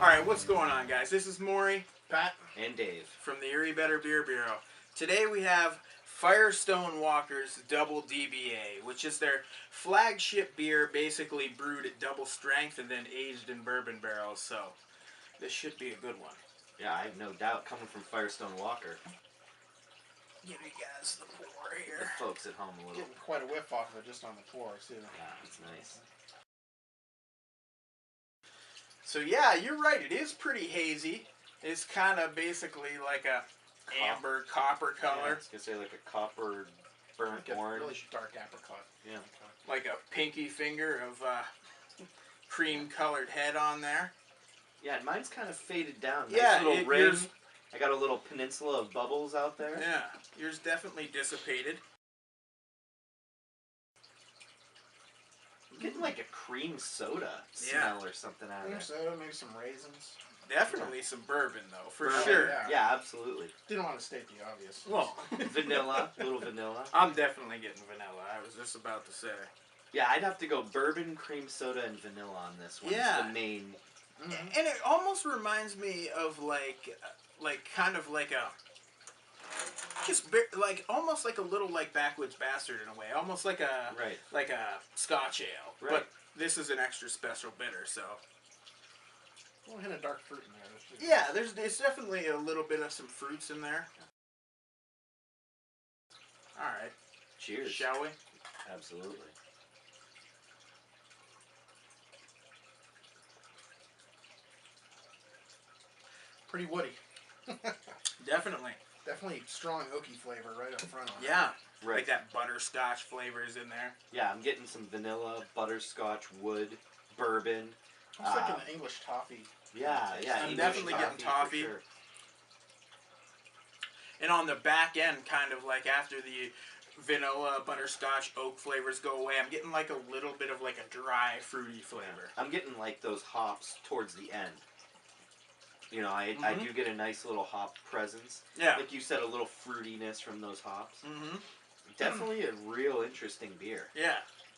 Alright, what's going on, guys? This is Maury, Pat, and Dave from the Erie Better Beer Bureau. Today we have Firestone Walker's Double DBA, which is their flagship beer, basically brewed at double strength and then aged in bourbon barrels, so this should be a good one. Yeah, I have no doubt, coming from Firestone Walker. Give you guys the pour here. The folks at home a little. getting quite a whiff off of it just on the pour, too. Yeah, it's nice. So yeah, you're right, it is pretty hazy. It's kind of basically like a amber copper color. Yeah, I was going to say like a copper burnt Like a orange. really dark apricot. Yeah. Like a pinky finger of cream colored head on there. Yeah, and mine's kind of faded down. Nice Yeah, little ring. yours, I got a little peninsula of bubbles out there. yeah, yours definitely dissipated. I'm getting like a cream soda smell or something out of Cream there. soda, maybe some raisins. Definitely some bourbon though, for Bourbon, sure. Yeah, absolutely. Didn't want to state the obvious. Well, Vanilla, little vanilla. I'm definitely getting vanilla. I was just about to say. Yeah, I'd have to go bourbon, cream soda, and vanilla on this one. Yeah. It's the main. Mm-hmm. And it almost reminds me of like kind of like a, like almost like a little like Backwoods Bastard in a way, almost like a Right. like a Scotch ale. Right. But this is an extra special bitter, so. A little hint of dark fruit in there. Yeah, there's definitely a little bit of some fruits in there. All right, Cheers. shall we? Absolutely. Pretty woody. Definitely. Definitely strong oaky flavor right up front on it. Yeah. Right. Like that butterscotch flavor is in there. Yeah, I'm getting some vanilla, butterscotch, wood, bourbon. It's like an English toffee. Yeah, yeah. I'm English definitely getting for toffee. sure. And on the back end, kind of like after the vanilla, butterscotch, oak flavors go away, I'm getting like a little bit of like a dry, fruity flavor. I'm getting like those hops towards the end. You know, I do get a nice little hop presence. Yeah. Like you said, a little fruitiness from those hops. Mm-hmm. Definitely a real interesting beer. Yeah.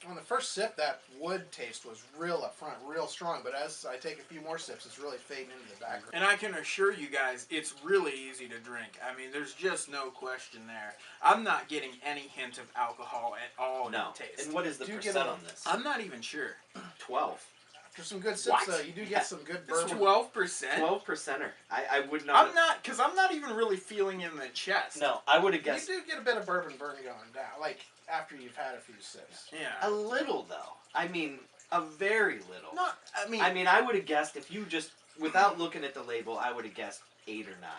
On the first sip, that wood taste was real up front, real strong. But as I take a few more sips, it's really fading into the background. And I can assure you guys, it's really easy to drink. I mean, there's just no question there. I'm not getting any hint of alcohol at all in the taste. And what is the Do you percent get a- on this? I'm not even sure. 12. After some good sips, What? though, you do get some good It's bourbon. 12%. 12%er. I would not. I'm not, because I'm not even really feeling in the chest. No, I would have guessed. You do get a bit of bourbon burn going down, like after you've had a few sips. Yeah. A little, though. I mean, a very little. Not, I mean, I would have guessed if you just, without looking at the label, I would have guessed 8 or 9.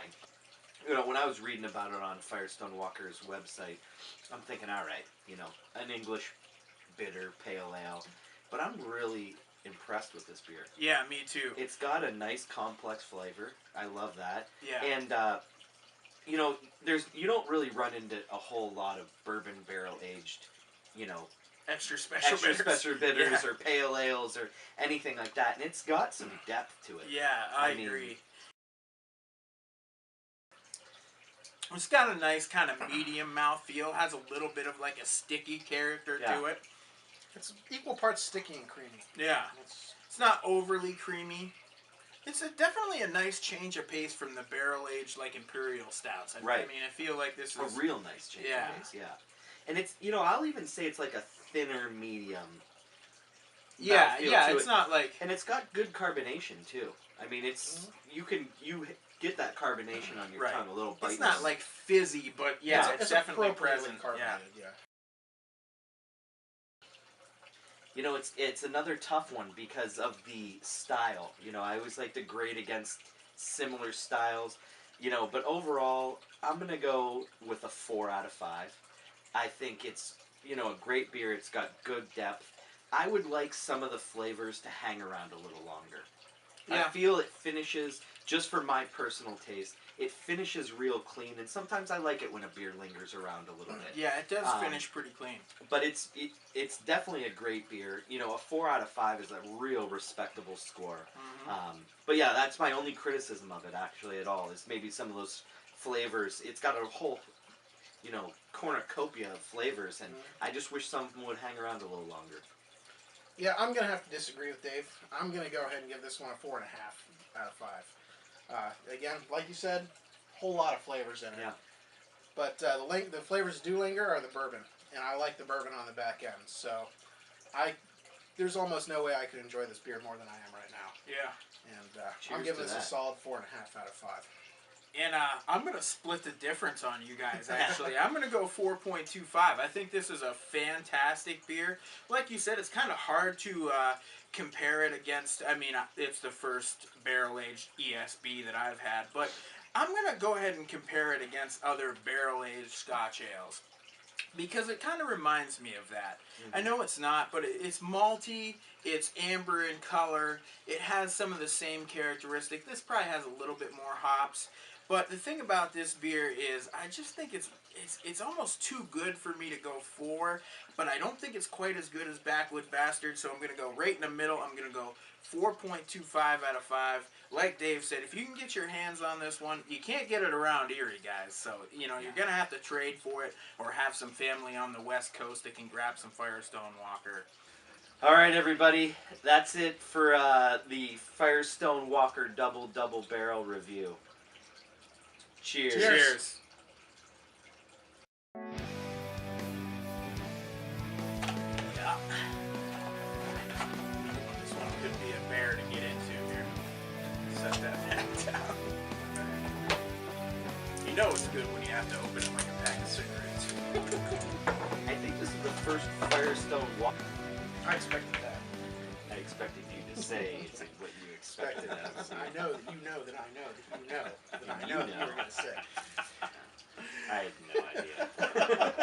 You know, when I was reading about it on Firestone Walker's website, I'm thinking, all right, you know, an English bitter pale ale. But I'm really impressed with this beer. Yeah, me too. It's got a nice complex flavor. I love that. Yeah. And you know, you don't really run into a whole lot of bourbon barrel aged, you know, Extra special special bitters Yeah. or pale ales or anything like that. And it's got some depth to it. Yeah, I agree. It's got a nice kind of medium mouthfeel. Has a little bit of like a sticky character to it. It's equal parts sticky and creamy. Yeah. It's not overly creamy. It's definitely a nice change of pace from the barrel-aged like imperial stouts. I mean, I feel like this is A real nice change Yeah. of pace, yeah. And it's, you know, I'll even say it's like a thinner medium. Yeah, mouthfeel yeah. to It's it. not like And it's got good carbonation too. I mean, it's you get that carbonation on your tongue, a little bite. it's not like fizzy, but yeah, it's definitely appropriately present. carbonated, yeah. You know, it's another tough one because of the style. You know, I always like to grade against similar styles. You know, but overall, I'm gonna go with a 4 out of 5. I think it's, you know, a great beer. It's got good depth. I would like some of the flavors to hang around a little longer. Yeah. I feel it finishes, just for my personal taste, it finishes real clean, and sometimes I like it when a beer lingers around a little bit. Yeah, it does Um, finish pretty clean. But it's definitely a great beer. You know, a 4 out of 5 is a real respectable score. But yeah, that's my only criticism of it actually at all. Is maybe some of those flavors. It's got a whole, you know, cornucopia of flavors, and I just wish some of them would hang around a little longer. Yeah, I'm gonna have to disagree with Dave. I'm gonna go ahead and give this one a 4.5 out of 5. Again, like you said, whole lot of flavors in it. Yeah. But the flavors do linger are the bourbon, and I like the bourbon on the back end. So, there's almost no way I could enjoy this beer more than I am right now. Yeah. And Cheers I'm giving to this a that. solid 4.5 out of 5. And I'm going to split the difference on you guys, actually. I'm going to go 4.25. I think this is a fantastic beer. Like you said, it's kind of hard to compare it against. I mean, it's the first barrel-aged ESB that I've had. But I'm going to go ahead and compare it against other barrel-aged Scotch ales, because it kind of reminds me of that. I know it's not, but it's malty, it's amber in color, it has some of the same characteristics. This probably has a little bit more hops. But the thing about this beer is, I just think it's almost too good for me to go 4, but I don't think it's quite as good as Backwood Bastard, so I'm going to go right in the middle. I'm going to go 4.25 out of 5. Like Dave said, if you can get your hands on this one, you can't get it around Erie, guys. So, you know, you're going to have to trade for it or have some family on the West Coast that can grab some Firestone Walker. All right, everybody, that's it for the Firestone Walker Double Barrel review. Cheers. Cheers. Yeah. This one could be a bear to get into here. Set that back down. You know it's good when you have to open it like a pack of cigarettes. I think this is the first Firestone Walker. I expected that. I expected you to say it's like what you expected. I know that you know that I know that you know that I know that you were going to say. I had no idea.